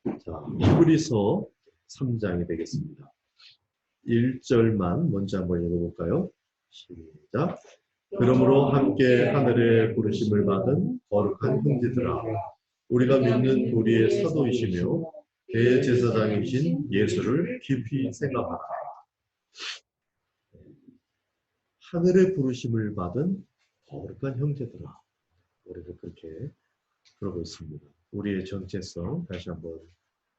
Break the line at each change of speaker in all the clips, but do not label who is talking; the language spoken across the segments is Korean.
자, 히브리서 3장이 되겠습니다. 1절만 먼저 한번 읽어볼까요? 시작. 그러므로 함께 하늘에 부르심을 받은 거룩한 형제들아, 우리가 믿는 우리의 사도이시며 대제사장이신 예수를 깊이 생각하라. 하늘에 부르심을 받은 거룩한 형제들아, 우리가 그렇게 그러고 있습니다. 우리의 정체성 다시 한번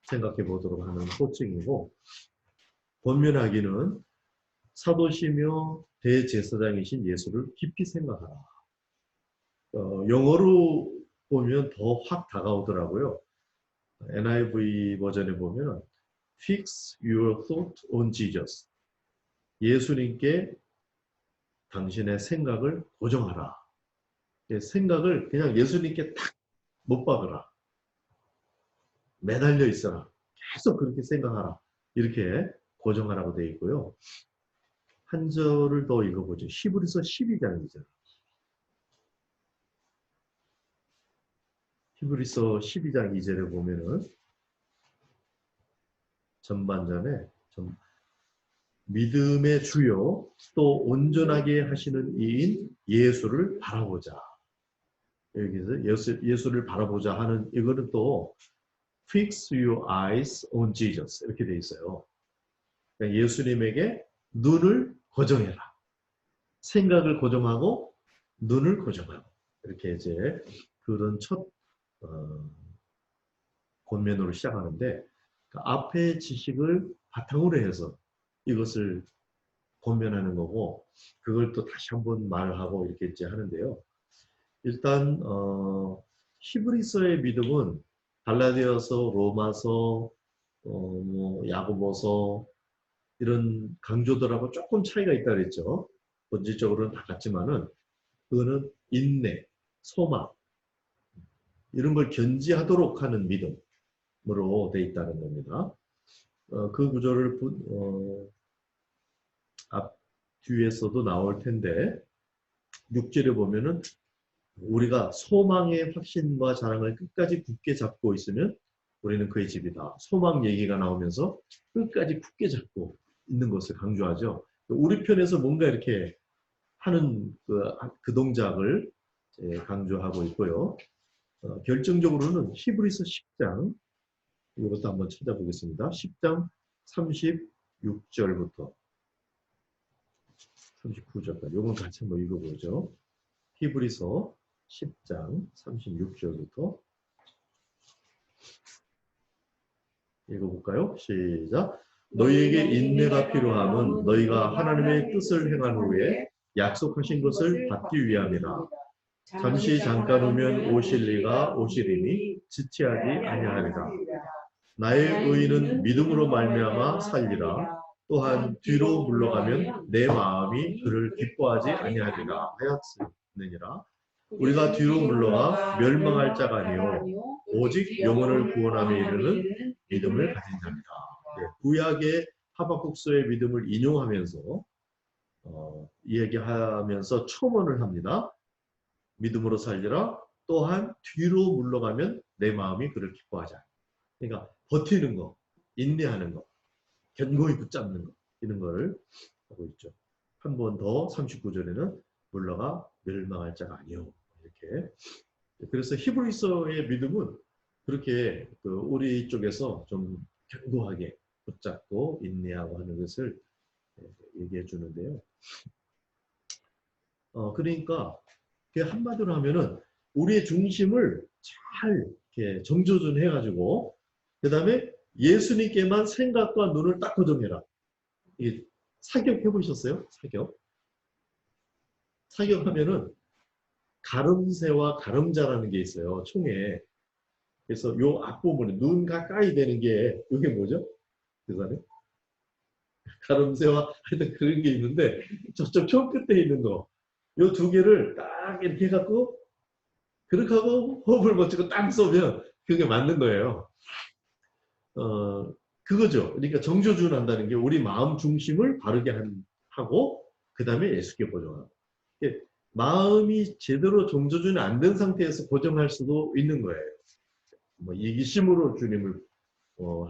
생각해 보도록 하는 호칭이고, 권면하기는 사도시며 대제사장이신 예수를 깊이 생각하라. 영어로 보면 더 확 다가오더라고요. NIV 버전에 보면 Fix your thought on Jesus. 예수님께 당신의 생각을 고정하라. 생각을 그냥 예수님께 딱 못 박으라. 매달려 있어라. 계속 그렇게 생각하라. 이렇게 고정하라고 되어 있고요. 한 절을 더 읽어보죠. 히브리서 12장이죠. 히브리서 12장 2절에 보면은 전반전에 믿음의 주요 또 온전하게 하시는 이인 예수를 바라보자. 여기서 예수를 바라보자 하는 이거는 또 Fix your eyes on Jesus 이렇게 돼 있어요. 그러니까 예수님에게 눈을 고정해라. 생각을 고정하고 눈을 고정하고 이렇게 이제 그런 첫 권면으로 시작하는데 그 앞의 지식을 바탕으로 해서 이것을 권면하는 거고 그걸 또 다시 한번 말하고 이렇게 이제 하는데요. 일단 히브리서의 믿음은 갈라디아서, 로마서, 야고보서 이런 강조들하고 조금 차이가 있다 그랬죠. 본질적으로는 다 같지만은 그거는 인내, 소망 이런 걸 견지하도록 하는 믿음으로 돼 있다는 겁니다. 그 구조를 앞 뒤에서도 나올 텐데 6절에 보면은 우리가 소망의 확신과 자랑을 끝까지 굳게 잡고 있으면 우리는 그의 집이다. 소망 얘기가 나오면서 끝까지 굳게 잡고 있는 것을 강조하죠. 우리 편에서 뭔가 이렇게 하는 그 동작을 강조하고 있고요. 결정적으로는 히브리서 10장 이것도 한번 찾아보겠습니다. 10장 36절부터 39절까지 이건 같이 한번 읽어보죠. 히브리서 10장 36절부터 읽어볼까요? 시작. 너희에게 인내가 필요함은 너희가 하나님의 뜻을 행한 후에 약속하신 것을 받기 위함이라. 잠시 잠깐 오면 오실 이가 오시리니 지체하지 아니하리라. 나의 의인은 믿음으로 말미암아 살리라. 또한 뒤로 물러가면 내 마음이 그를 기뻐하지 아니하리라 하였느니라. 우리가 뒤로 물러가 멸망할 자가 아니요 오직 영혼을 구원함에 이르는 믿음을 가진 자입니다. 구약의 하박국서의 믿음을 인용하면서 이야기하면서 첨언을 합니다. 믿음으로 살리라. 또한 뒤로 물러가면 내 마음이 그를 기뻐하지 않아. 그러니까 버티는 거, 인내하는 거, 견고히 붙잡는 거 이런 거를 하고 있죠. 한 번 더 39절에는 물러가 멸망할 자가 아니요. 이렇게. 그래서 히브리서의 믿음은 그렇게 우리 쪽에서 좀 견고하게 붙잡고 인내하고 하는 것을 얘기해 주는데요. 그러니까 한마디로 하면은 우리의 중심을 잘 이렇게 정조준 해가지고 그 다음에 예수님께만 생각과 눈을 딱 고정해라. 이게 사격 해보셨어요? 사격하면은 가름새와 가름자라는 게 있어요. 총에. 그래서 요 앞부분에 눈 가까이 되는 게 이게 뭐죠? 대사님? 가름새와 하여튼 그런 게 있는데 저쪽 총 끝에 있는 거. 요 두 개를 딱 이렇게 해갖고 그렇게 하고 호흡을 못 치고 딱 쏘면 그게 맞는 거예요. 그거죠. 그러니까 정조준 한다는 게 우리 마음 중심을 바르게 하고 그 다음에 예수께 고정하고. 마음이 제대로 정조준이 안 된 상태에서 고정할 수도 있는 거예요. 뭐 이기심으로 주님을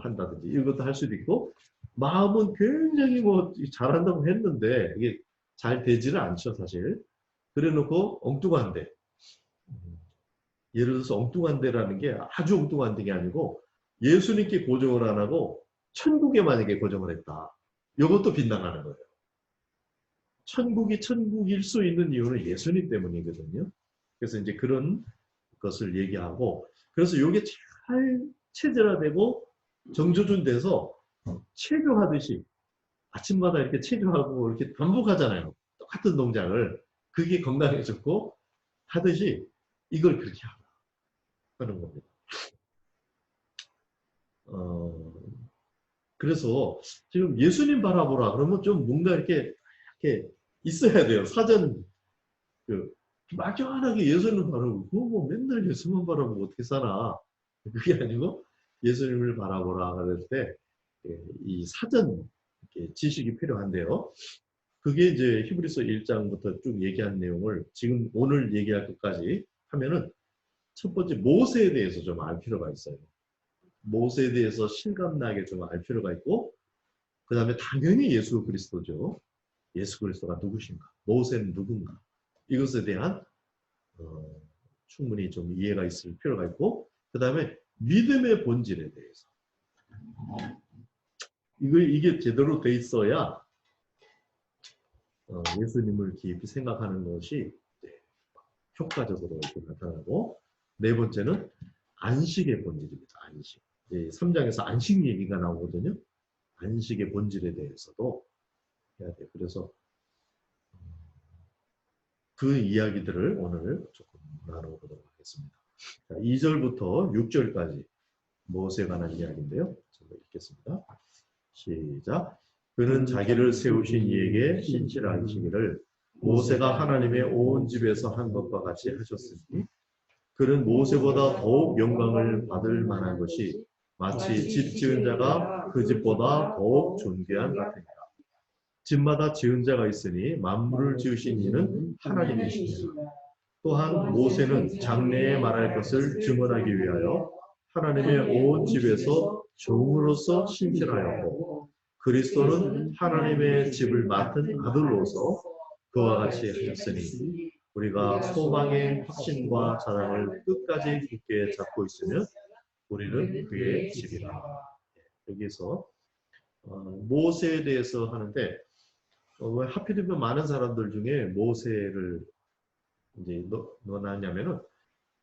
한다든지 이것도 할 수도 있고, 마음은 굉장히 뭐 잘한다고 했는데 이게 잘 되지는 않죠, 사실. 그래 놓고 엉뚱한 데, 예를 들어서 엉뚱한 데라는 게 아주 엉뚱한 데가 아니고 예수님께 고정을 안 하고 천국에 만약에 고정을 했다. 이것도 빗나가는 거예요. 천국이 천국일 수 있는 이유는 예수님 때문이거든요. 그래서 이제 그런 것을 얘기하고, 그래서 이게 잘 체질화되고 정조준돼서 체조하듯이 아침마다 이렇게 체조하고 이렇게 반복하잖아요. 똑같은 동작을. 그게 건강에 좋고 하듯이 이걸 그렇게 하는 겁니다. 그래서 지금 예수님 바라보라 그러면 좀 뭔가 이렇게 있어야 돼요. 사전 막연하게 예수님 바라보고 그거 뭐 맨날 예수만 바라보고 어떻게 살아. 그게 아니고 예수님을 바라보라 그럴 때 이 사전 지식이 필요한데요. 그게 이제 히브리서 1장부터 쭉 얘기한 내용을 지금 오늘 얘기할 것까지 하면은 첫 번째 모세에 대해서 좀 알 필요가 있어요. 모세에 대해서 실감나게 좀 알 필요가 있고, 그 다음에 당연히 예수 그리스도죠. 예수 그리스도가 누구신가? 모세는 누군가? 이것에 대한 충분히 좀 이해가 있을 필요가 있고, 그 다음에 믿음의 본질에 대해서 이게 제대로 돼 있어야 예수님을 깊이 생각하는 것이 효과적으로 이렇게 나타나고, 네 번째는 안식의 본질입니다. 안식. 3장에서 안식 얘기가 나오거든요. 안식의 본질에 대해서도 해야 돼요. 그래서 그 이야기들을 오늘 조금 나눠보도록 하겠습니다. 자, 2절부터 6절까지 모세에 관한 이야기인데요. 제가 읽겠습니다. 시작. 그는 자기를 세우신 이에게 신실하시기를 모세가 하나님의 온 집에서 한 것과 같이 하셨으니, 그는 모세보다 더욱 영광을 받을 만한 것이 마치 집 지은 자가 그 집보다 더욱 존귀한 같으니라. 집마다 지은 자가 있으니 만물을 지으신 이는 하나님이시니라. 또한 모세는 장래에 말할 것을 증언하기 위하여 하나님의 온 집에서 종으로서 신실하였고, 그리스도는 하나님의 집을 맡은 아들로서 그와 같이 하셨으니, 우리가 소망의 확신과 자랑을 끝까지 굳게 잡고 있으면 우리는 그의 집이라. 여기서 모세에 대해서 하는데, 왜 하필이면 많은 사람들 중에 모세를 이제 논하냐면은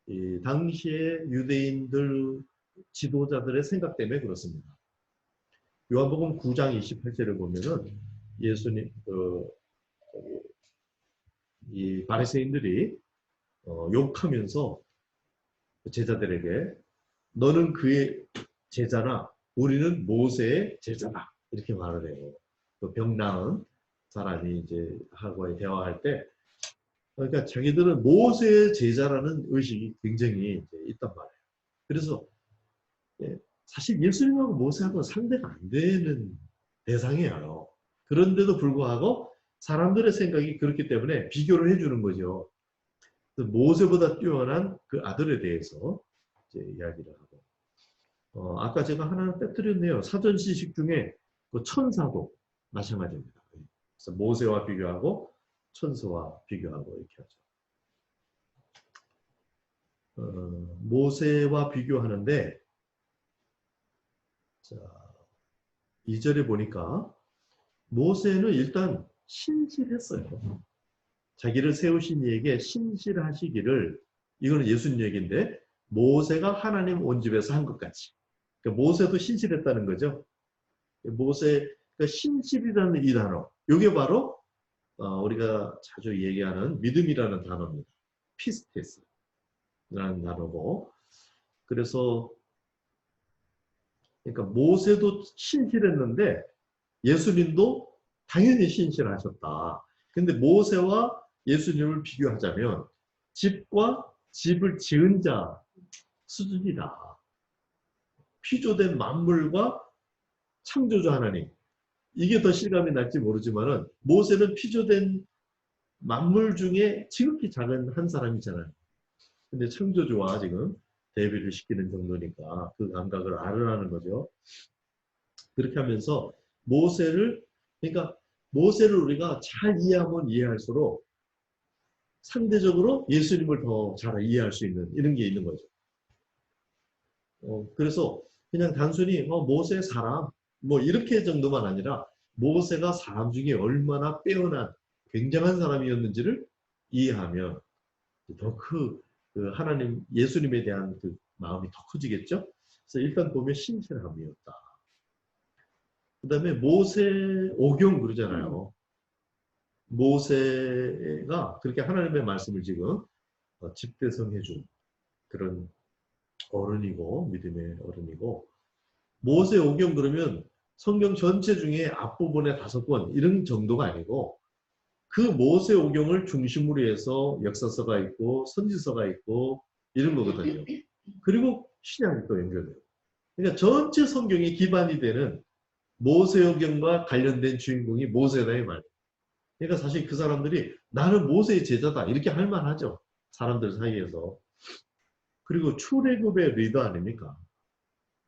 이 당시에 유대인들 지도자들의 생각 때문에 그렇습니다. 요한복음 9장 28절을 보면은 예수님 이 바리새인들이 욕하면서 제자들에게 너는 그의 제자나 우리는 모세의 제자다 이렇게 말을 해요. 또 병 나은 사람이 이제 하고의 대화할 때, 그러니까 자기들은 모세의 제자라는 의식이 굉장히 있단 말이에요. 그래서 사실 예수님하고 모세하고는 상대가 안 되는 대상이에요. 그런데도 불구하고 사람들의 생각이 그렇기 때문에 비교를 해주는 거죠. 모세보다 뛰어난 그 아들에 대해서 이제 이야기를 하고, 아까 제가 하나 빼뜨렸네요. 사전 지식 중에 그 천사도 마찬가지입니다. 그래서 모세와 비교하고 천사와 비교하고 이렇게 하죠. 모세와 비교하는데, 자, 2절에 보니까 모세는 일단 신실했어요. 자기를 세우신 이에게 신실하시기를, 이거는 예수님 얘기인데 모세가 하나님 온 집에서 한 것 같이. 그러니까 모세도 신실했다는 거죠. 모세, 그러니까 신실이라는 이 단어, 이게 바로 우리가 자주 얘기하는 믿음이라는 단어입니다. 피스테스라는 단어고, 그래서 그러니까 모세도 신실했는데 예수님도 당연히 신실하셨다. 근데 모세와 예수님을 비교하자면 집과 집을 지은 자 수준이다. 피조된 만물과 창조주 하나님, 이게 더 실감이 날지 모르지만은 모세는 피조된 만물 중에 지극히 작은 한 사람이잖아요. 근데 창조주와 지금 대비를 시키는 정도니까 그 감각을 알으라는 거죠. 그렇게 하면서 모세를, 그러니까 모세를 우리가 잘 이해하면 이해할수록 상대적으로 예수님을 더 잘 이해할 수 있는 이런 게 있는 거죠. 그래서 그냥 단순히 모세 사람 뭐 이렇게 정도만 아니라 모세가 사람 중에 얼마나 빼어난 굉장한 사람이었는지를 이해하면 더 그 하나님 예수님에 대한 그 마음이 더 커지겠죠. 그래서 일단 보면 신실함이었다. 그다음에 모세 오경 그러잖아요. 모세가 그렇게 하나님의 말씀을 지금 집대성해준 그런 어른이고 믿음의 어른이고 모세 오경 그러면 성경 전체 중에 앞부분에 5권 이런 정도가 아니고 그 모세 오경을 중심으로 해서 역사서가 있고 선지서가 있고 이런 거거든요. 그리고 신약이 또 연결돼요. 그러니까 전체 성경이 기반이 되는 모세 오경과 관련된 주인공이 모세다 이 말. 그러니까 사실 그 사람들이 나는 모세의 제자다 이렇게 할 만하죠. 사람들 사이에서. 그리고 출애굽의 리더 아닙니까?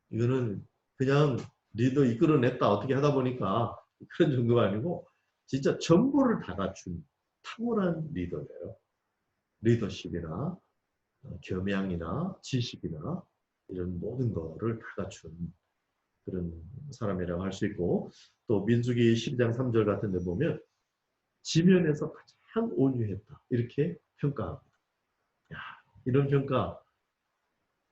이거는 그냥 리더 이끌어냈다 어떻게 하다 보니까 그런 정도가 아니고 진짜 전부를 다 갖춘 탁월한 리더예요. 리더십이나 겸양이나 지식이나 이런 모든 거를 다 갖춘 그런 사람이라고 할 수 있고 또 민수기 12장 3절 같은 데 보면 지면에서 가장 온유했다 이렇게 평가합니다. 야, 이런 평가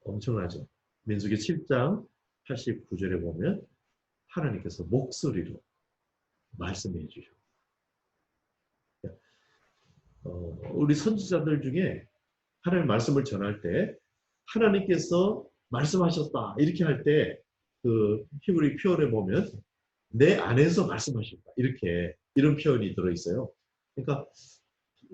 엄청나죠. 민수기 7장 89절에 보면 하나님께서 목소리로 말씀해 주셔. 우리 선지자들 중에 하나님 말씀을 전할 때 하나님께서 말씀하셨다 이렇게 할 때 그 히브리 표현에 보면 내 안에서 말씀하셨다 이렇게 이런 표현이 들어있어요. 그러니까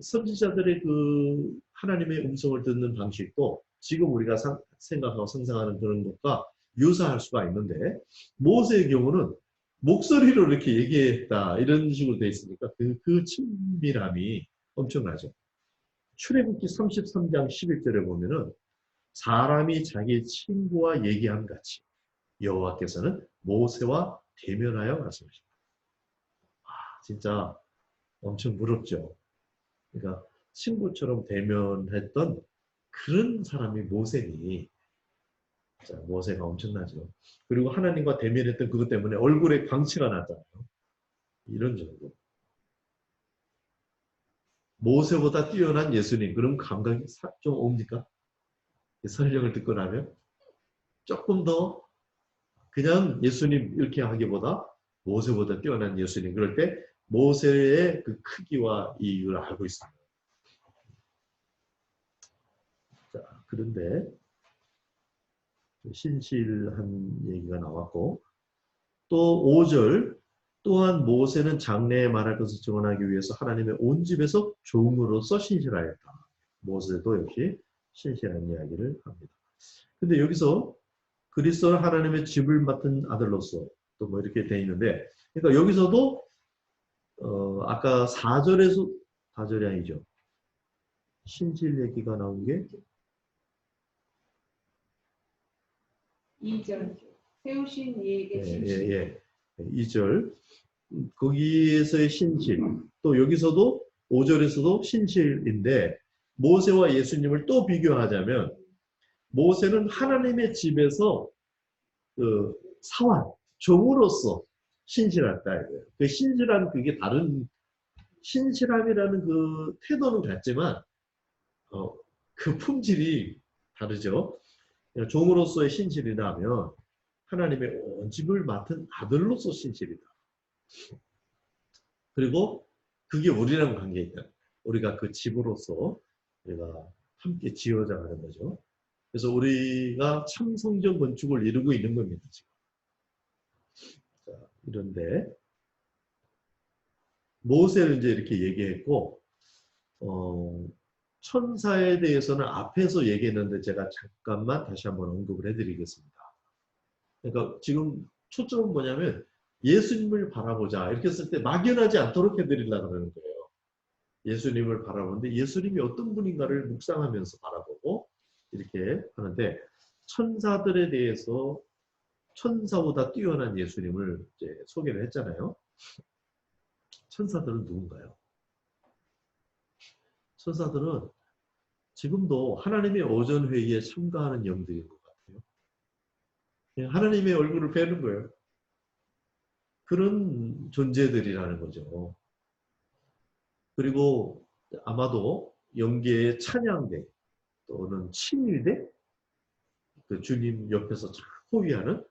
선지자들의 그 하나님의 음성을 듣는 방식도 지금 우리가 생각하고 상상하는 그런 것과 유사할 수가 있는데 모세의 경우는 목소리로 이렇게 얘기했다 이런 식으로 되어 있으니까 그 친밀함이 엄청나죠. 출애굽기 33장 11절에 보면은 사람이 자기 친구와 얘기함 같이 여호와께서는 모세와 대면하여 말씀하십니다. 진짜 엄청 부럽죠. 그러니까 친구처럼 대면했던 그런 사람이 모세니 자, 모세가 엄청나죠. 그리고 하나님과 대면했던 그것 때문에 얼굴에 광채가 나잖아요. 이런 정도. 모세보다 뛰어난 예수님 그런 감각이 좀 옵니까? 설명을 듣고 나면 조금 더 그냥 예수님 이렇게 하기보다 모세보다 뛰어난 예수님 그럴 때 모세의 그 크기와 이유를 알고 있습니다. 자, 그런데 신실한 얘기가 나왔고 또 5절 또한 모세는 장래에 말할 것을 증언하기 위해서 하나님의 온 집에서 종으로서 신실하였다. 모세도 역시 신실한 이야기를 합니다. 근데 여기서 그리스도는 하나님의 집을 맡은 아들로서 또 뭐 이렇게 돼 있는데 그러니까 여기서도 아까 4절이 아니죠. 신실 얘기가 나온 게
2절 세우신 이에게 신실.
예. 2절 거기에서의 신실 또 여기서도 5절에서도 신실인데 모세와 예수님을 또 비교하자면 모세는 하나님의 집에서 그 사환 종으로서 신실했다 이거예요. 그 신실한 그게 다른 신실함이라는 그 태도는 같지만 그 품질이 다르죠. 종으로서의 신실이라면 하나님의 온 집을 맡은 아들로서 신실이다. 그리고 그게 우리랑 관계있다. 우리가 그 집으로서 우리가 함께 지어져가는 거죠. 그래서 우리가 참 성전 건축을 이루고 있는 겁니다. 지금. 자, 이런데 모세를 이제 이렇게 얘기했고 천사에 대해서는 앞에서 얘기했는데 제가 잠깐만 다시 한번 언급을 해드리겠습니다. 그러니까 지금 초점은 뭐냐면 예수님을 바라보자 이렇게 했을 때 막연하지 않도록 해드리려고 하는 거예요. 예수님을 바라보는데 예수님이 어떤 분인가를 묵상하면서 바라보고 이렇게 하는데 천사들에 대해서 천사보다 뛰어난 예수님을 이제 소개를 했잖아요. 천사들은 누군가요? 천사들은 지금도 하나님의 오전 회의에 참가하는 영들인 것 같아요. 그냥 하나님의 얼굴을 뵈는 거예요. 그런 존재들이라는 거죠. 그리고 아마도 영계의 찬양대 또는 친위대, 그 주님 옆에서 잘 호위하는,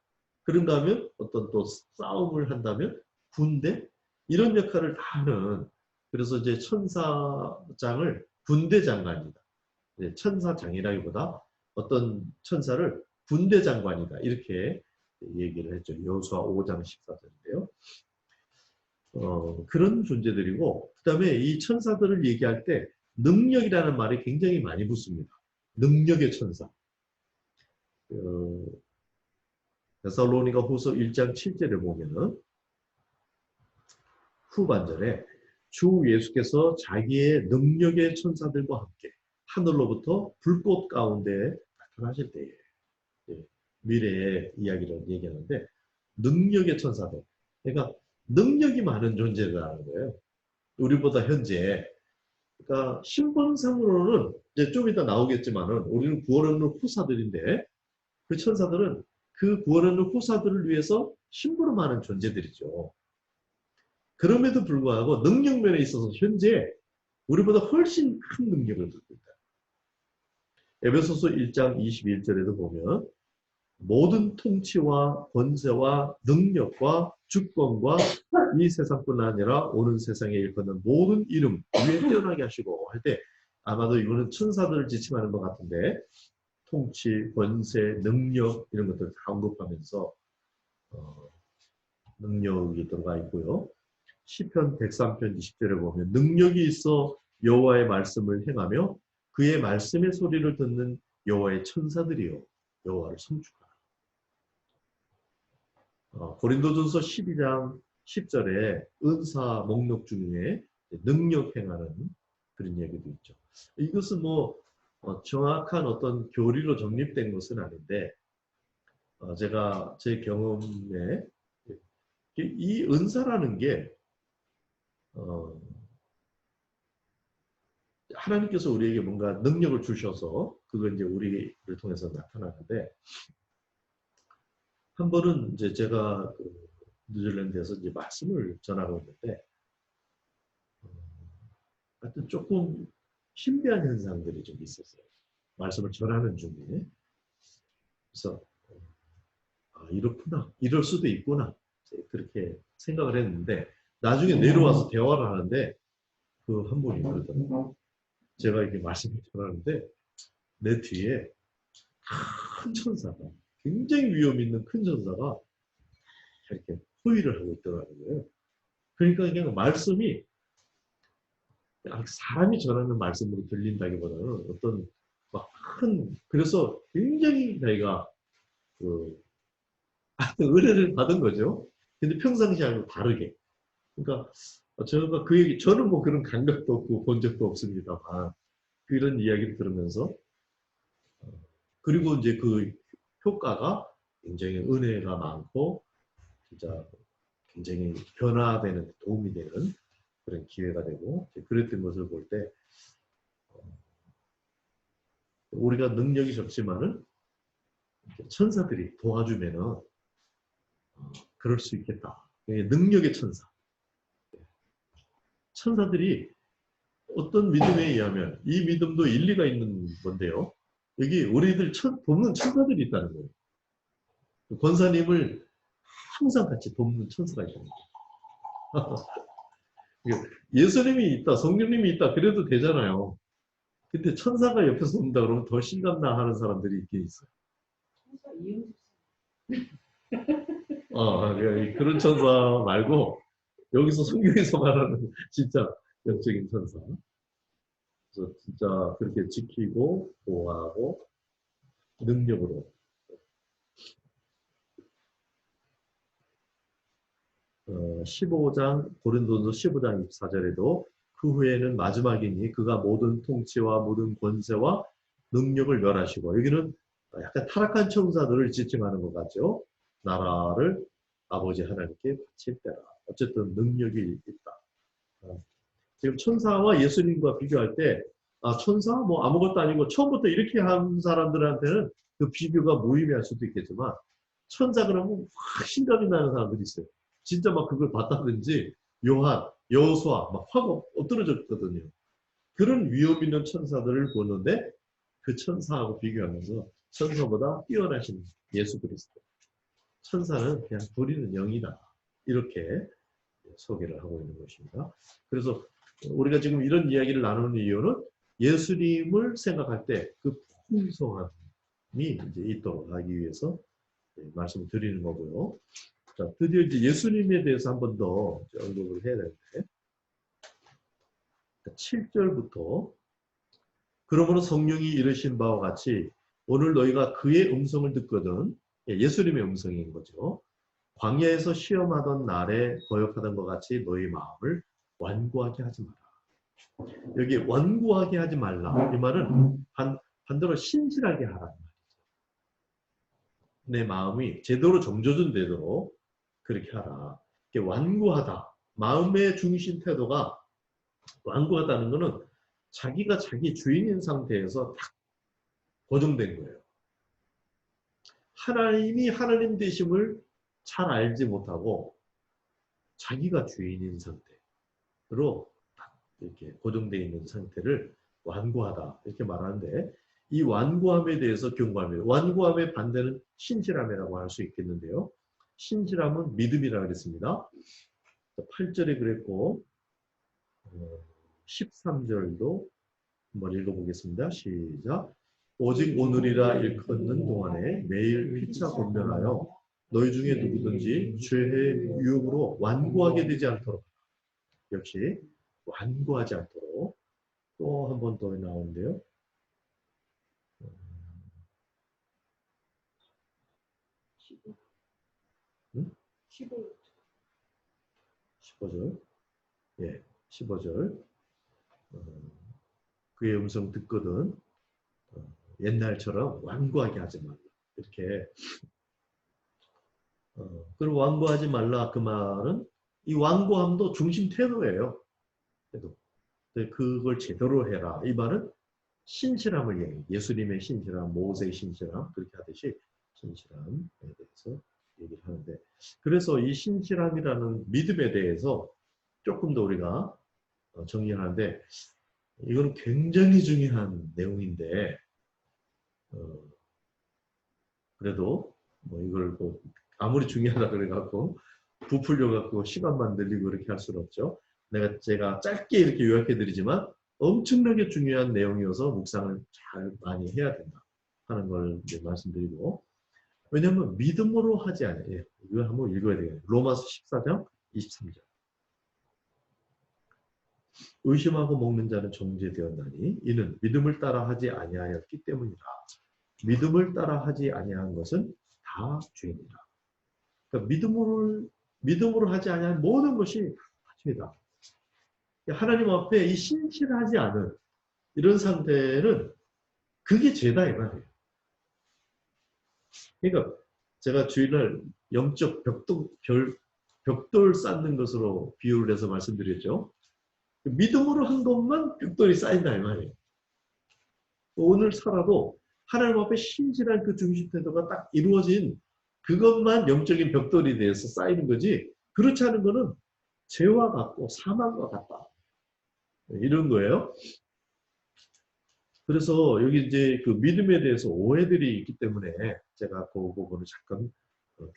그런가 하면 어떤 또 싸움을 한다면 군대, 이런 역할을 다 하는, 그래서 이제 천사장을 군대장관이다. 천사장이라기보다 어떤 천사를 군대장관이다. 이렇게 얘기를 했죠. 여호수아 5장 14절인데요. 그런 존재들이고, 그 다음에 이 천사들을 얘기할 때 능력이라는 말이 굉장히 많이 붙습니다. 능력의 천사. 데살로니가 후서 1장 7절에 보면은 후반절에 주 예수께서 자기의 능력의 천사들과 함께 하늘로부터 불꽃 가운데 나타나실 때에, 미래의 이야기를 얘기하는데 능력의 천사들, 그러니까 능력이 많은 존재라는 거예요. 우리보다 현재, 그러니까 신분상으로는 이제 좀 이따 나오겠지만은 우리는 구원 얻는 후사들인데, 그 천사들은 그 구원 얻는 후사들을 위해서 심부름 하는 존재들이죠. 그럼에도 불구하고 능력면에 있어서 현재 우리보다 훨씬 큰 능력을 갖고 있다. 에베소서 1장 21절에도 보면 모든 통치와 권세와 능력과 주권과 이 세상뿐 아니라 오는 세상에 일컫는 모든 이름 위에 뛰어나게 하시고 할 때, 아마도 이거는 천사들을 지칭하는 것 같은데, 통치, 권세, 능력 이런 것들 다 언급하면서 능력이 들어가 있고요. 시편 103편 20절에 보면 능력이 있어 여호와의 말씀을 행하며 그의 말씀의 소리를 듣는 여호와의 천사들이요 여호와를 성축하라. 고린도전서 12장 10절에 은사 목록 중에 능력 행하는 그런 얘기도 있죠. 이것은 뭐 정확한 어떤 교리로 정립된 것은 아닌데, 제가 제 경험에 이 은사라는 게 하나님께서 우리에게 뭔가 능력을 주셔서 그걸 이제 우리를 통해서 나타나는데, 한 번은 이제 제가 그 뉴질랜드에서 이제 말씀을 전하고 있는데, 하여튼 조금 신비한 현상들이 좀 있었어요. 말씀을 전하는 중에. 그래서 이렇구나, 이럴 수도 있구나, 그렇게 생각을 했는데, 나중에 내려와서 대화를 하는데 그 한 분이 그러더라고요. 제가 이렇게 말씀을 전하는데 내 뒤에 큰 천사가, 굉장히 위험 있는 큰 천사가 이렇게 호위를 하고 있더라고요. 그러니까 그냥 말씀이 사람이 전하는 말씀으로 들린다기보다는 어떤 막 그래서 굉장히 자기가 은혜를 받은 거죠. 근데 평상시하고 다르게. 그러니까 제가 그 얘기, 저는 뭐 그런 감각도 없고 본 적도 없습니다만 그런 이야기를 들으면서, 그리고 이제 그 효과가 굉장히 은혜가 많고 진짜 굉장히 변화되는, 도움이 되는 그런 기회가 되고, 그랬던 것을 볼 때 우리가 능력이 적지만은 천사들이 도와주면은 그럴 수 있겠다. 능력의 천사. 천사들이 어떤 믿음에 의하면 이 믿음도 일리가 있는 건데요. 여기 우리들 돕는 천사들이 있다는 거예요. 권사님을 항상 같이 돕는 천사가 있다는 거예요. 예수님이 있다, 성령님이 있다 그래도 되잖아요. 근데 천사가 옆에서 돕는다 그러면 더 실감나 하는 사람들이 있긴 있어요.
천사 이응집.
그런 천사 말고 여기서 성경에서 말하는 진짜 영적인 천사. 그래서 진짜 그렇게 지키고 보호하고 능력으로. 15장 고린도전서 15장 24절에도 그 후에는 마지막이니 그가 모든 통치와 모든 권세와 능력을 멸하시고, 여기는 약간 타락한 천사들을 지칭하는 것 같죠. 나라를 아버지 하나님께 바칠 때라. 어쨌든 능력이 있다. 지금 천사와 예수님과 비교할 때, 천사? 뭐 아무것도 아니고 처음부터 이렇게 한 사람들한테는 그 비교가 무의미할 수도 있겠지만, 천사 그러면 확 신감이 나는 사람들이 있어요. 진짜 막 그걸 봤다든지, 요한, 여호수아 막 확 엎드러졌거든요. 그런 위험 있는 천사들을 보는데, 그 천사하고 비교하면서 천사보다 뛰어나신 예수 그리스도. 천사는 그냥 부리는 영이다. 이렇게 소개를 하고 있는 것입니다. 그래서 우리가 지금 이런 이야기를 나누는 이유는 예수님을 생각할 때 그 풍성함이 이제 있도록 하기 위해서 말씀을 드리는 거고요. 자, 드디어 이제 예수님에 대해서 한 번 더 언급을 해야 되는데, 7절부터 그러므로 성령이 이르신 바와 같이 오늘 너희가 그의 음성을 듣거든, 예수님의 음성인 거죠. 광야에서 시험하던 날에 거역하던 것 같이 너희 마음을 완고하게 하지 마라. 여기 완고하게 하지 말라. 이 말은 반대로 신실하게 하라는 말이죠. 내 마음이 제대로 정조준 되도록 그렇게 하라. 완고하다. 마음의 중심 태도가 완고하다는 것은 자기가 자기 주인인 상태에서 딱 고정된 거예요. 하나님이 하나님 되심을 잘 알지 못하고 자기가 주인인 상태로 딱 이렇게 고정되어 있는 상태를 완고하다 이렇게 말하는데, 이 완고함에 대해서 경고합니다. 완고함의 반대는 신실함이라고 할 수 있겠는데요. 신실함은 믿음이라고 그랬습니다. 8절에 그랬고 13절도 한번 읽어보겠습니다. 시작. 오직 오늘이라 일컫는 동안에 매일 피차 권면하여 너희 중에 누구든지 죄의 유혹으로 완고하게 되지 않도록, 역시 완고하지 않도록. 또 한 번 더 나오는데요. 15절. 예, 15절. 그의 음성 듣거든 옛날처럼 완고하게 하지 말라. 이렇게. 그리고 완고하지 말라 그 말은 이 완고함도 중심 태도예요. 태도. 그걸 제대로 해라. 이 말은 신실함을 얘기해요. 예수님의 신실함, 모세의 신실함 그렇게 하듯이 신실함에 대해서 얘기를 하는데, 그래서 이 신실함이라는 믿음에 대해서 조금 더 우리가 정리하는데, 이건 굉장히 중요한 내용인데 그래도 뭐 이걸 뭐 아무리 중요하다 그래갖고 부풀려 갖고 시간만 늘리고 그렇게 할 수는 없죠. 제가 짧게 이렇게 요약해드리지만 엄청나게 중요한 내용이어서 묵상을 잘 많이 해야 된다 하는 걸 이제 말씀드리고, 왜냐하면 믿음으로 하지 않아요. 이거 한번 읽어야 되겠네요. 로마서 14장 23절. 의심하고 먹는 자는 정죄되었나니 이는 믿음을 따라 하지 아니하였기 때문이라. 믿음을 따라 하지 아니한 것은 다 죄니라. 그러니까 믿음으로 하지 아니한 모든 것이 다 죄다. 하나님 앞에 이 신실하지 않은 이런 상태는 그게 죄다 이 말이에요. 그러니까 제가 주일날 영적 벽돌 쌓는 것으로 비유를 해서 말씀드렸죠. 믿음으로 한 것만 벽돌이 쌓인다 이 말이에요. 오늘 살아도 하나님 앞에 신실한 그 중심 태도가 딱 이루어진 그것만 영적인 벽돌이 돼서 쌓이는 거지, 그렇지 않은 거는 죄와 같고 사망과 같다. 이런 거예요. 그래서 여기 이제 그 믿음에 대해서 오해들이 있기 때문에 제가 그 부분을 잠깐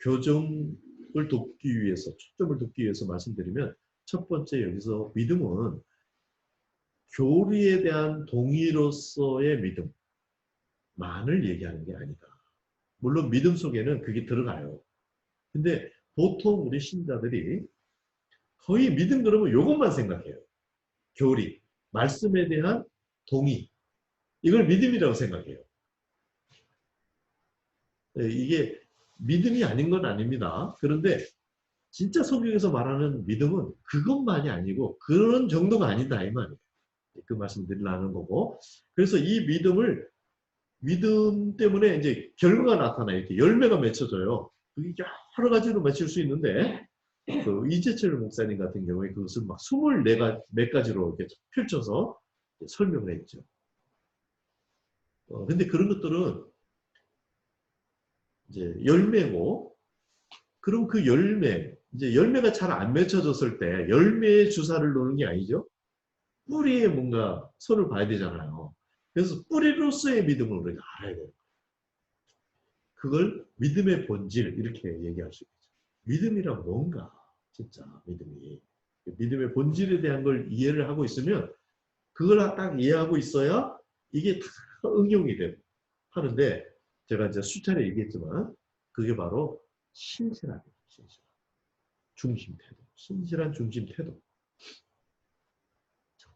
교정을 돕기 위해서, 초점을 돕기 위해서 말씀드리면, 첫 번째 여기서 믿음은 교리에 대한 동의로서의 믿음만을 얘기하는 게 아니다. 물론 믿음 속에는 그게 들어가요. 근데 보통 우리 신자들이 거의 믿음 그러면 이것만 생각해요. 교리, 말씀에 대한 동의. 이걸 믿음이라고 생각해요. 이게 믿음이 아닌 건 아닙니다. 그런데 진짜 성경에서 말하는 믿음은 그것만이 아니고 그런 정도가 아니다 이 말이에요. 그 말씀 드리려는 거고, 그래서 이 믿음을 믿음 때문에 이제 결과가 나타나요. 이렇게 열매가 맺혀져요. 그게 여러 가지로 맺힐 수 있는데, 그 이재철 목사님 같은 경우에 그것을 막 24가지, 몇 가지로 이렇게 펼쳐서 설명을 했죠. 근데 그런 것들은 이제 열매고, 그럼 그 열매, 이제 열매가 잘 안 맺혀졌을 때 열매의 주사를 놓는 게 아니죠. 뿌리에 뭔가 손을 봐야 되잖아요. 그래서 뿌리로서의 믿음을 우리가 알아야 돼요. 그걸 믿음의 본질 이렇게 얘기할 수 있죠. 믿음이란 뭔가 진짜 믿음이 믿음의 본질에 대한 걸 이해를 하고 있으면 그걸 딱 이해하고 있어야 이게 다 응용이 되고 하는데 제가 이제 수차례 얘기했지만 그게 바로 신실한 중심 태도, 신실한 중심 태도.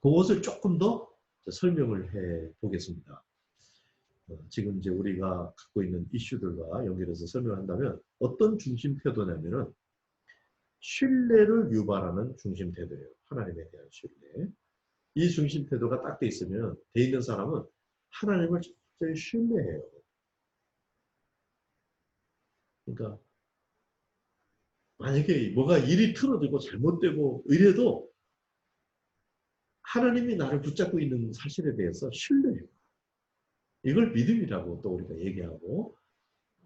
그것을 조금 더 설명을 해 보겠습니다. 지금 이제 우리가 갖고 있는 이슈들과 연결해서 설명한다면 어떤 중심 태도냐면은 신뢰를 유발하는 중심 태도예요. 하나님에 대한 신뢰. 이 중심 태도가 딱 돼 있으면 돼 있는 사람은 하나님을 진짜 신뢰해요. 그러니까 만약에 뭐가 일이 틀어지고 잘못되고 이래도 하나님이 나를 붙잡고 있는 사실에 대해서 신뢰해요. 이걸 믿음이라고 또 우리가 얘기하고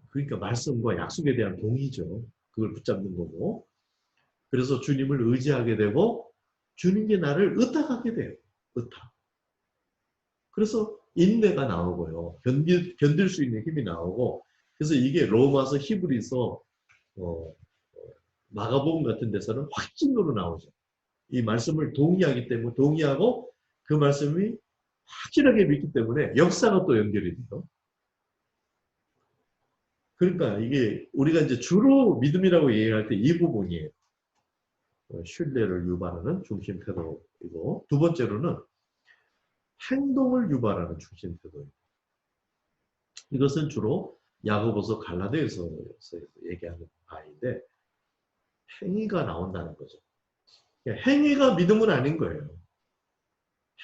그러니까 말씀과 약속에 대한 동의죠. 그걸 붙잡는 거고 그래서 주님을 의지하게 되고 주님이 나를 의탁하게 돼요. 의탁. 그래서 인내가 나오고요. 견딜 수 있는 힘이 나오고 그래서 이게 로마서 히브리서 마가복음 같은 데서는 확증으로 나오죠. 이 말씀을 동의하기 때문에 동의하고 그 말씀이 확실하게 믿기 때문에 역사가 또 연결이 돼요. 그러니까 이게 우리가 이제 주로 믿음이라고 얘기할 때 이 부분이에요. 신뢰를 유발하는 중심 태도이고 두 번째로는 행동을 유발하는 중심 태도입니다. 이것은 주로 야고보서 갈라디아서 얘기하는 바인데 행위가 나온다는 거죠. 행위가 믿음은 아닌 거예요.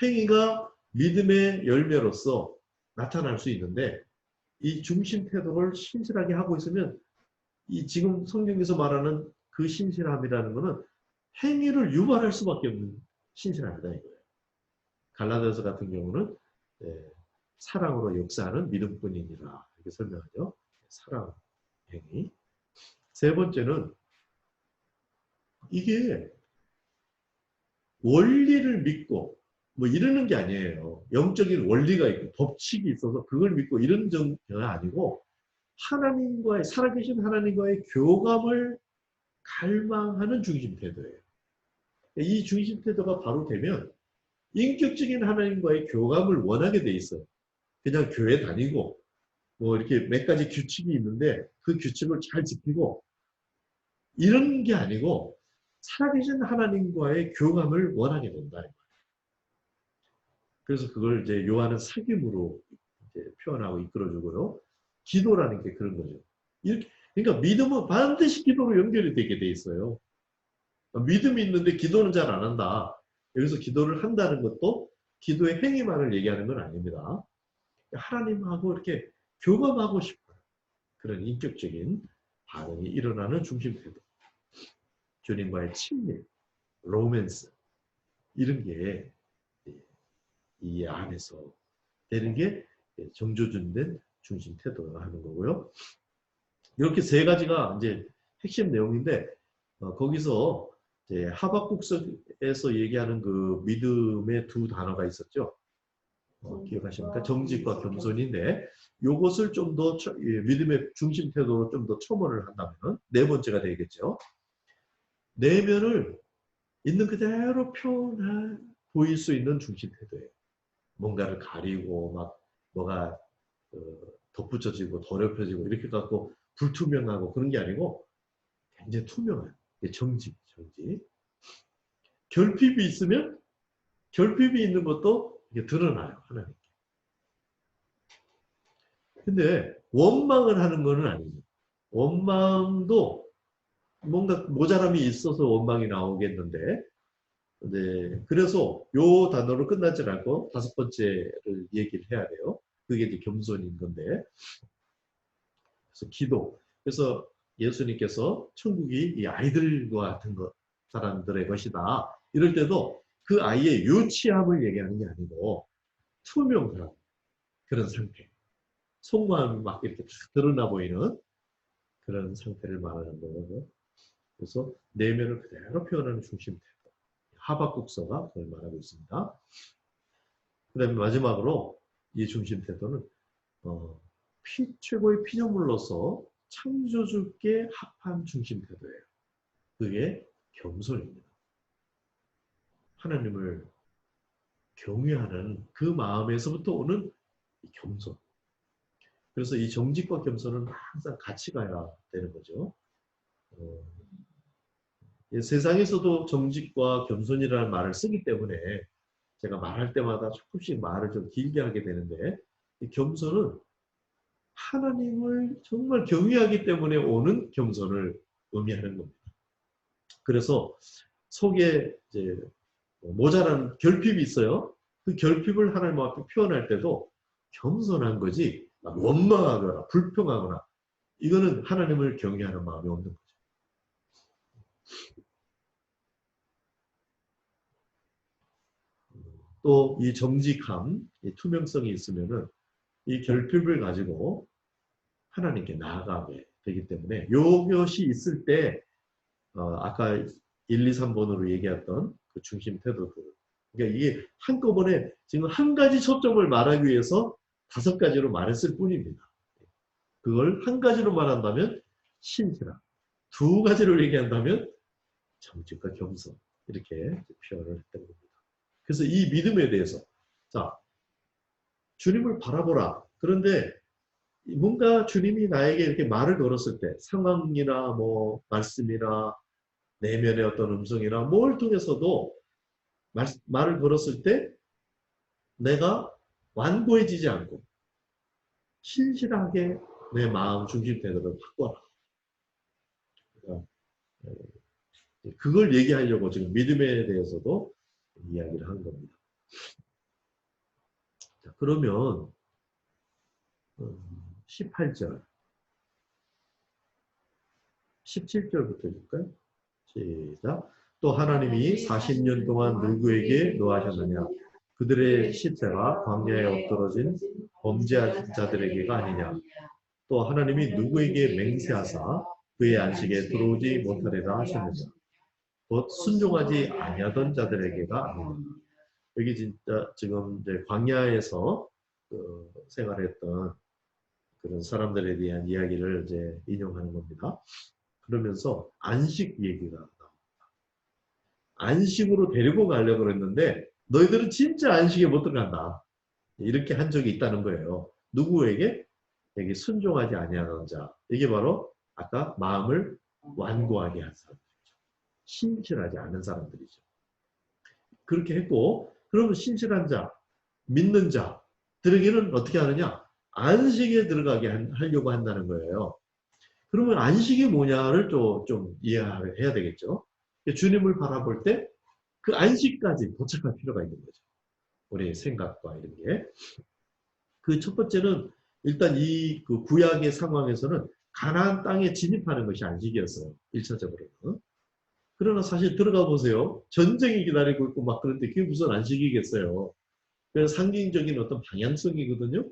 행위가 믿음의 열매로서 나타날 수 있는데 이 중심 태도를 신실하게 하고 있으면 이 지금 성경에서 말하는 그 신실함이라는 것은 행위를 유발할 수밖에 없는 신실함이다 이거예요. 갈라디아서 같은 경우는 사랑으로 역사하는 믿음뿐이니라 이렇게 설명하죠. 사랑 행위. 세 번째는 이게 원리를 믿고 뭐 이러는 게 아니에요. 영적인 원리가 있고 법칙이 있어서 그걸 믿고 이런 정도가 아니고 하나님과의 살아계신 하나님과의 교감을 갈망하는 중심 태도예요. 이 중심 태도가 바로 되면 인격적인 하나님과의 교감을 원하게 돼 있어요. 그냥 교회 다니고 뭐 이렇게 몇 가지 규칙이 있는데 그 규칙을 잘 지키고 이런 게 아니고 살아계신 하나님과의 교감을 원하게 된다. 그래서 그걸 이제 요한은 사귐으로 이제 표현하고 이끌어주고요. 기도라는 게 그런 거죠. 이렇게, 그러니까 믿음은 반드시 기도로 연결이 되게 돼 있어요. 믿음이 있는데 기도는 잘 안 한다. 여기서 기도를 한다는 것도 기도의 행위만을 얘기하는 건 아닙니다. 하나님하고 이렇게 교감하고 싶은 그런 인격적인 반응이 일어나는 중심 태도. 주님과의 친밀, 로맨스 이런 게 이 안에서 되는 게 정조준된 중심 태도가 하는 거고요. 이렇게 세 가지가 이제 핵심 내용인데 거기서 이제 하박국서에서 얘기하는 그 믿음의 두 단어가 있었죠. 기억하십니까? 정직과 겸손인데 이것을 좀 더 믿음의 중심 태도로 좀 더 첨언을 한다면 네 번째가 되겠죠. 내면을 있는 그대로 보일 수 있는 중심 태도예요. 뭔가를 가리고 막 뭐가 덧붙여지고 더럽혀지고 이렇게 갖고 불투명하고 그런 게 아니고 굉장히 투명한 정직. 결핍이 있으면 결핍이 있는 것도 이게 드러나요. 하나님께. 근데 원망을 하는 거는 아니죠. 원망도 뭔가 모자람이 있어서 원망이 나오겠는데 네, 그래서 요 단어로 끝나지 않고 다섯 번째를 얘기를 해야 돼요. 그게 이제 겸손인 건데. 그래서 기도. 그래서 예수님께서 천국이 이 아이들과 같은 사람들의 것이다. 이럴 때도 그 아이의 유치함을 얘기하는 게 아니고 투명한 그런 상태. 속마음이 막 이렇게 다 드러나 보이는 그런 상태를 말하는 거고. 그래서 내면을 그대로 표현하는 중심태. 하박국서가 그걸 말하고 있습니다. 그 다음에 마지막으로 이 중심태도는 최고의 피조물로서 창조주께 합한 중심태도예요. 그게 겸손입니다. 하나님을 경외하는 그 마음에서부터 오는 겸손. 그래서 이 정직과 겸손은 항상 같이 가야 되는 거죠. 세상에서도 정직과 겸손이라는 말을 쓰기 때문에 제가 말할 때마다 조금씩 말을 좀 길게 하게 되는데, 이 겸손은 하나님을 정말 경외하기 때문에 오는 겸손을 의미하는 겁니다. 그래서 속에 이제 모자란 결핍이 있어요. 그 결핍을 하나님 앞에 표현할 때도 겸손한 거지 원망하거나 불평하거나 이거는 하나님을 경외하는 마음이 없는 거죠. 또 이 정직함, 이 투명성이 있으면은 이 결핍을 가지고 하나님께 나아가게 되기 때문에 이것이 있을 때 아까 1, 2, 3번으로 얘기했던 그 중심 태도들. 그러니까 이게 한꺼번에 지금 한 가지 초점을 말하기 위해서 5가지로 말했을 뿐입니다. 그걸 한 가지로 말한다면 신실함, 2가지로 얘기한다면 정직과 겸손 이렇게 표현을 했던 겁니다. 그래서 이 믿음에 대해서 자 주님을 바라보라. 그런데 뭔가 주님이 나에게 이렇게 말을 걸었을 때 상황이나 뭐 말씀이나 내면의 어떤 음성이나 뭘 통해서도 말을 걸었을 때 내가 완고해지지 않고 신실하게 내 마음 중심 태도를 바꿔라. 그걸 얘기하려고 지금 믿음에 대해서도 이야기를 한 겁니다. 자, 그러면 18절 17절부터 읽을까요? 시작. 또 하나님이 40년 동안 누구에게 노하셨느냐? 그들의 시체가 광야에 엎드러진 범죄한 자들에게가 아니냐? 또 하나님이 누구에게 맹세하사 그의 안식에 들어오지 못하리라 하셨느냐? 곧 순종하지 아니하던 자들에게가 아니냐? 여기 진짜 지금 이제 광야에서 생활했던 그런 사람들에 대한 이야기를 이제 인용하는 겁니다. 그러면서 안식 얘기가 나옵니다. 안식으로 데리고 가려고 그랬는데 너희들은 진짜 안식에 못 들어간다. 이렇게 한 적이 있다는 거예요. 누구에게? 여기 순종하지 아니하는 자. 이게 바로 아까 마음을 완고하게 한 사람들이죠. 신실하지 않은 사람들이죠. 그렇게 했고 그러면 신실한 자, 믿는 자들에게는 어떻게 하느냐? 안식에 들어가게 하려고 한다는 거예요. 그러면 안식이 뭐냐를 좀 이해해야 되겠죠. 주님을 바라볼 때 그 안식까지 도착할 필요가 있는 거죠. 우리의 생각과 이런 게. 그 첫 번째는 일단 이 그 구약의 상황에서는 가나안 땅에 진입하는 것이 안식이었어요. 1차적으로는. 그러나 사실 들어가 보세요. 전쟁이 기다리고 있고 막 그런데 그게 무슨 안식이겠어요. 그래서 상징적인 어떤 방향성이거든요.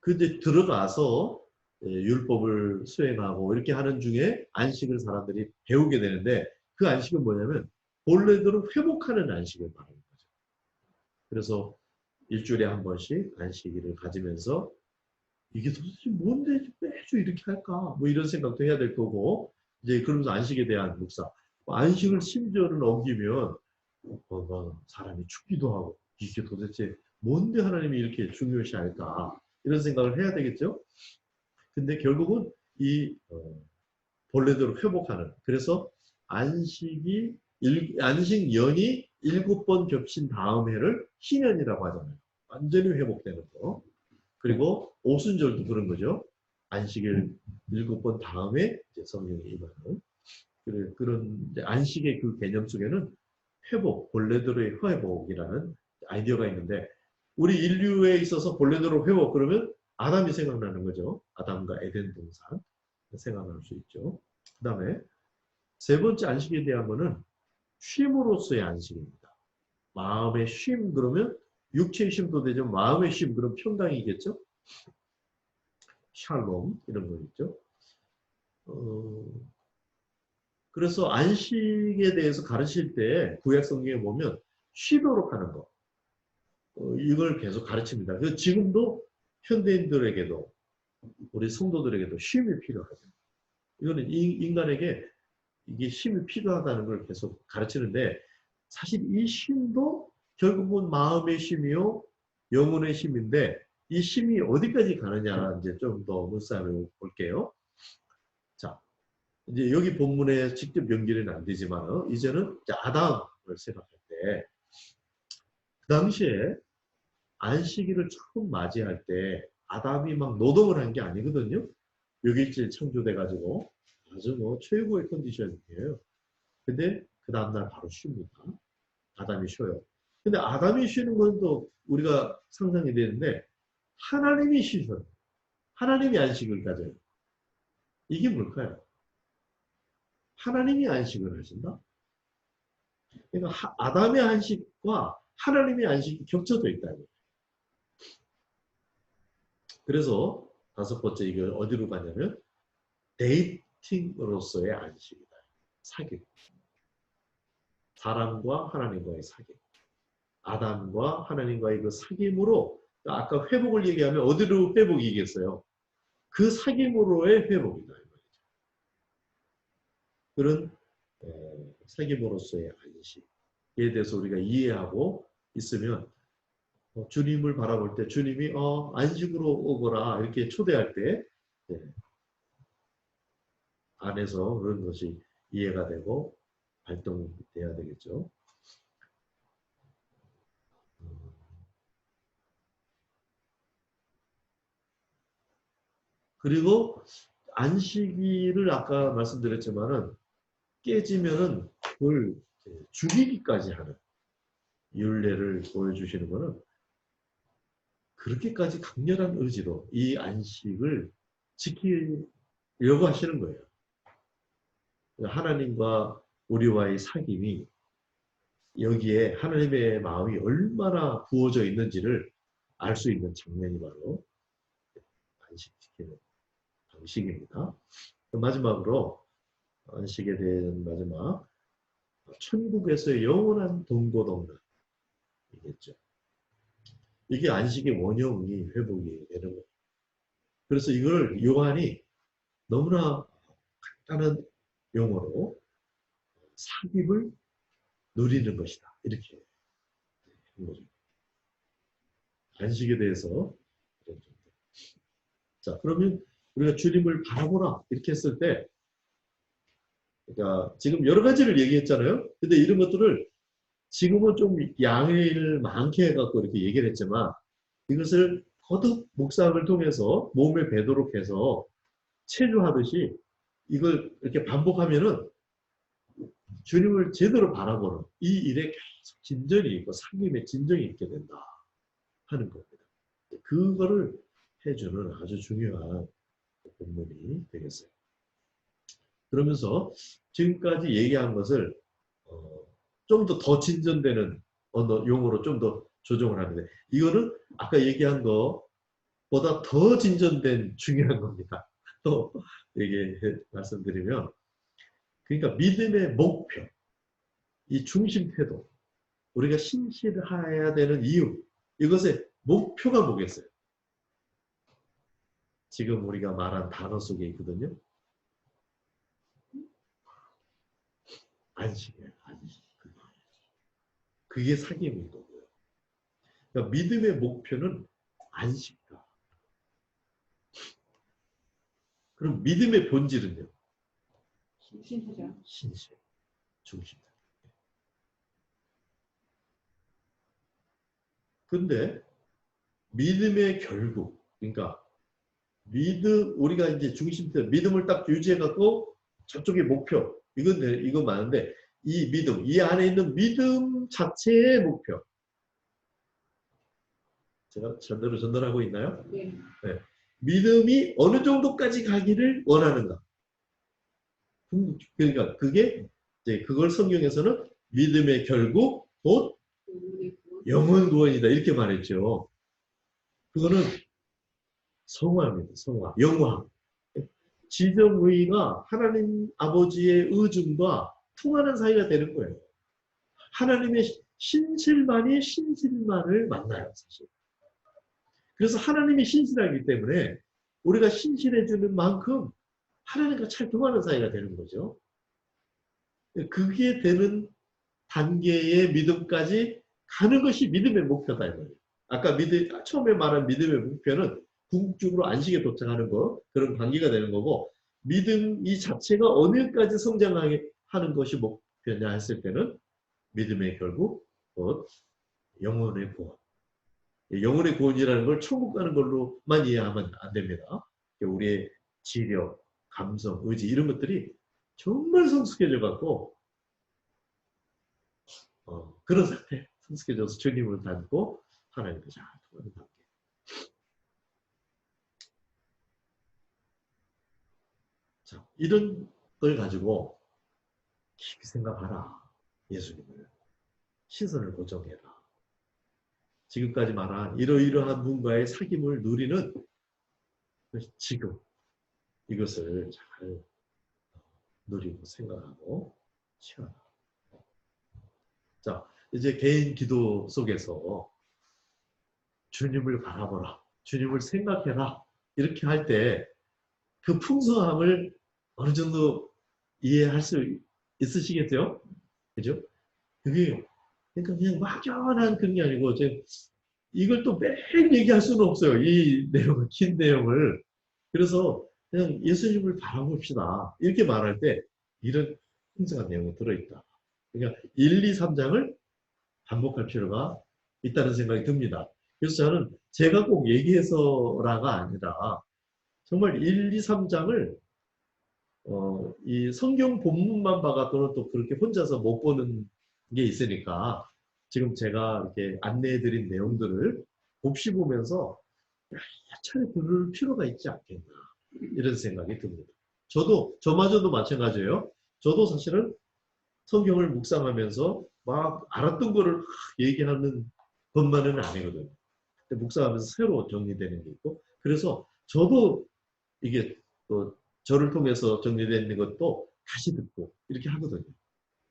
근데 들어가서 율법을 수행하고 이렇게 하는 중에 안식을 사람들이 배우게 되는데 그 안식은 뭐냐면 본래대로 회복하는 안식을 말하는 거죠. 그래서 일주일에 한 번씩 안식일을 가지면서 이게 도대체 뭔데 매주 이렇게 할까? 뭐 이런 생각도 해야 될 거고 이제 그러면서 안식에 대한 묵상. 안식을 심지어는 어기면 사람이 죽기도 하고 이게 도대체 뭔데 하나님이 이렇게 중요시 할까? 이런 생각을 해야 되겠죠? 근데 결국은 이 본래대로 회복하는 그래서 안식년이 7번 겹친 다음 해를 희년이라고 하잖아요. 완전히 회복되는 거. 그리고 오순절도 그런 거죠. 안식일 7번 다음에 이제 성령이 임하는 그런 안식의 그 개념 속에는 회복, 본래대로의 회복이라는 아이디어가 있는데 우리 인류에 있어서 본래대로 회복 그러면 아담이 생각나는 거죠. 아담과 에덴 동산 생각날 수 있죠. 그 다음에 세 번째 안식에 대한 거는 쉼으로서의 안식입니다. 마음의 쉼 그러면 육체의 쉼도 되죠. 마음의 쉼 그럼 평강이겠죠. 샬롬 이런 거 있죠. 그래서 안식에 대해서 가르칠 때 구약 성경에 보면 쉬도록 하는 거 이걸 계속 가르칩니다. 그래서 지금도 현대인들에게도 우리 성도들에게도 쉼이 필요하죠. 이거는 인간에게 이게 쉼이 필요하다는 걸 계속 가르치는데 사실 이 쉼도 결국은 마음의 쉼이요 영혼의 쉼인데 이 쉼이 어디까지 가느냐 이제 좀 더 물살을 볼게요. 자, 이제 여기 본문에 직접 연결은 안 되지만 이제는 아담을 생각할 때 그 당시에 안식일을 처음 맞이할 때 아담이 막 노동을 한 게 아니거든요. 6일째 창조돼가지고 아주 뭐 최고의 컨디션이에요. 근데 그 다음날 바로 쉽니다. 아담이 쉬어요. 근데 아담이 쉬는 건 또 우리가 상상이 되는데 하나님이 쉬셔요. 하나님이 안식을 가져요. 이게 뭘까요? 하나님이 안식을 하신다? 그러니까 아담의 안식과 하나님의 안식이 겹쳐져 있다는 거예요. 그래서 다섯 번째 이걸 어디로 가냐면 데이팅으로서의 안식이다. 사귑. 사람과 하나님과의 사귑. 아담과 하나님과의 그 사귑으로 아까 회복을 얘기하면 어디로 회복이겠어요? 그 사귑으로의 회복이다. 그런 사귑으로서의 안식에 대해서 우리가 이해하고 있으면 주님을 바라볼 때 주님이 안식으로 오거라 이렇게 초대할 때 안에서 그런 것이 이해가 되고 발동돼야 되겠죠. 그리고 안식일을 아까 말씀드렸지만은 깨지면은 그걸 죽이기까지 하는 율례를 보여주시는 것은 그렇게까지 강렬한 의지로 이 안식을 지키려고 하시는 거예요. 하나님과 우리와의 사귑이 여기에 하나님의 마음이 얼마나 부어져 있는지를 알 수 있는 장면이 바로 안식지키는 방식입니다. 마지막으로 안식에 대한 마지막 천국에서의 영원한 동고동락이겠죠. 이게 안식의 원형이 회복이 되는 거예요. 그래서 이걸 요한이 너무나 간단한 용어로 삽입을 누리는 것이다. 이렇게 한 거죠. 안식에 대해서. 자, 그러면 우리가 주님을 바라보라. 이렇게 했을 때, 그러니까 지금 여러 가지를 얘기했잖아요. 근데 이런 것들을 지금은 좀 양을 많게 해갖고 이렇게 얘기를 했지만 이것을 거듭 묵상을 통해서 몸에 배도록 해서 체조하듯이 이걸 이렇게 반복하면은 주님을 제대로 바라보는 이 일에 계속 진전이 있고 상임의 진정이 있게 된다 하는 겁니다. 그거를 해주는 아주 중요한 본문이 되겠어요. 그러면서 지금까지 얘기한 것을 좀 더 진전되는 언어 용어로 좀 더 조정을 합니다. 이거는 아까 얘기한 것보다 더 진전된 중요한 겁니다. 또 말씀드리면 그러니까 믿음의 목표, 이 중심 태도, 우리가 신실해야 되는 이유, 이것의 목표가 뭐겠어요? 지금 우리가 말한 단어 속에 있거든요. 안식이에요. 안식. 그게 사귑인 거고요. 그러니까 믿음의 목표는 안식이다. 그럼 믿음의 본질은요?
신실하죠.
신실, 중심. 근데 믿음의 결국, 그러니까 우리가 이제 중심태, 믿음을 딱 유지해갖고 저쪽의 목표, 이건 많은데 이 믿음, 이 안에 있는 믿음 자체의 목표, 제가 제대로 전달하고 있나요?
네.
네. 믿음이 어느 정도까지 가기를 원하는가? 그러니까 그게 이제 그걸 성경에서는 믿음의 결국 곧 영혼 구원이다 이렇게 말했죠. 그거는 성화입니다. 성화, 영화. 지정의가 하나님 아버지의 의중과 통하는 사이가 되는 거예요. 하나님의 신실만이 신실만을 만나요, 사실. 그래서 하나님이 신실하기 때문에 우리가 신실해지는 만큼 하나님과 잘 통하는 사이가 되는 거죠. 그게 되는 단계의 믿음까지 가는 것이 믿음의 목표다. 아까 처음에 말한 믿음의 목표는 궁극적으로 안식에 도착하는 거, 그런 관계가 되는 거고, 믿음 이 자체가 어느까지 성장하게 하는 것이 목표냐 했을 때는 믿음의 결국 곧 영혼의 구원. 영혼의 구원이라는 걸 천국 가는 걸로만 이해하면 안 됩니다. 우리의 지력, 감성, 의지 이런 것들이 정말 성숙해져 갖고 그런 상태 성숙해져서 주님을 닮고 하나님과 잘 통하는 관계. 자, 이런 걸 가지고 깊이 생각하라. 예수님을. 시선을 고정해라. 지금까지 말한 이러이러한 분과의 사귐을 누리는 지금 이것을 잘 누리고 생각하고 취하라. 자, 이제 개인 기도 속에서 주님을 바라보라. 주님을 생각해라. 이렇게 할 때 그 풍성함을 어느 정도 이해할 수 있으시겠죠? 그죠? 그게 그러니까 그냥 막연한 그런 게 아니고 이걸 또 매일 얘기할 수는 없어요. 이 내용을, 긴 내용을. 그래서 그냥 예수님을 바라봅시다. 이렇게 말할 때 이런 풍성한 내용이 들어있다. 그러니까 1, 2, 3장을 반복할 필요가 있다는 생각이 듭니다. 그래서 저는 제가 꼭 얘기해서라가 아니라 정말 1, 2, 3장을 이 성경 본문만 봐갖고는 또 그렇게 혼자서 못 보는 게 있으니까 지금 제가 이렇게 안내해드린 내용들을 곱씹으면서 차례 들을 필요가 있지 않겠나 이런 생각이 듭니다. 저마저도 마찬가지예요. 저도 사실은 성경을 묵상하면서 막 알았던 거를 얘기하는 것만은 아니거든요. 묵상하면서 새로 정리되는 게 있고 그래서 저도 이게 또 저를 통해서 정리되는 것도 다시 듣고 이렇게 하거든요.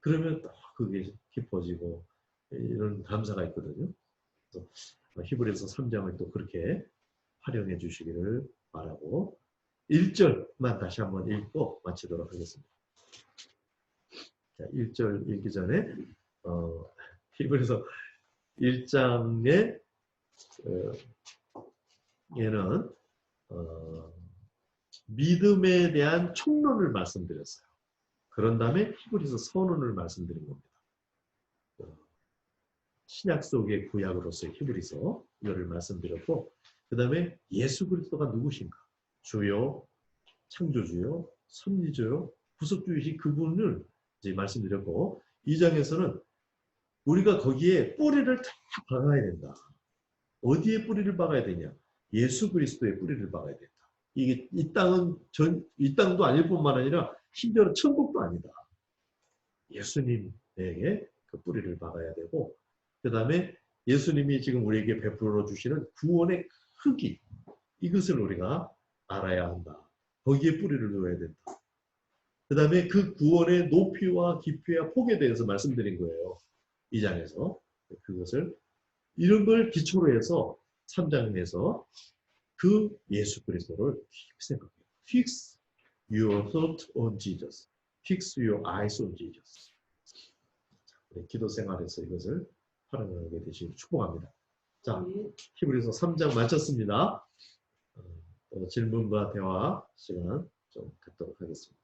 그러면 또 그게 깊어지고 이런 감사가 있거든요. 히브리서 3장을 또 그렇게 활용해 주시기를 바라고 1절만 다시 한번 읽고 마치도록 하겠습니다. 자, 1절 읽기 전에 히브리서 1장에 얘는 믿음에 대한 총론을 말씀드렸어요. 그런 다음에 히브리서 서론을 말씀드린 겁니다. 신약 속의 구약으로서의 히브리서 이거를 말씀드렸고 그 다음에 예수 그리스도가 누구신가? 주요, 창조주요, 섭리주요, 구속주이신 그분을 이제 말씀드렸고 2장에서는 우리가 거기에 뿌리를 다 박아야 된다. 어디에 뿌리를 박아야 되냐? 예수 그리스도의 뿌리를 박아야 된다. 이게 이 땅도 아닐 뿐만 아니라 심지어는 천국도 아니다. 예수님에게 그 뿌리를 박아야 되고 그 다음에 예수님이 지금 우리에게 베풀어 주시는 구원의 크기 이것을 우리가 알아야 한다. 거기에 뿌리를 놓아야 된다. 그 다음에 그 구원의 높이와 깊이와 폭에 대해서 말씀드린 거예요. 2장에서 그것을 이런 걸 기초로 해서 3장에서 그 예수 그리스도를 깊이 생각해요. Fix your thought on Jesus. Fix your eyes on Jesus. 기도 생활에서 이것을 활용하게 되시길 축복합니다. 자, 히브리서 3장 마쳤습니다. 질문과 대화 시간 좀 갖도록 하겠습니다.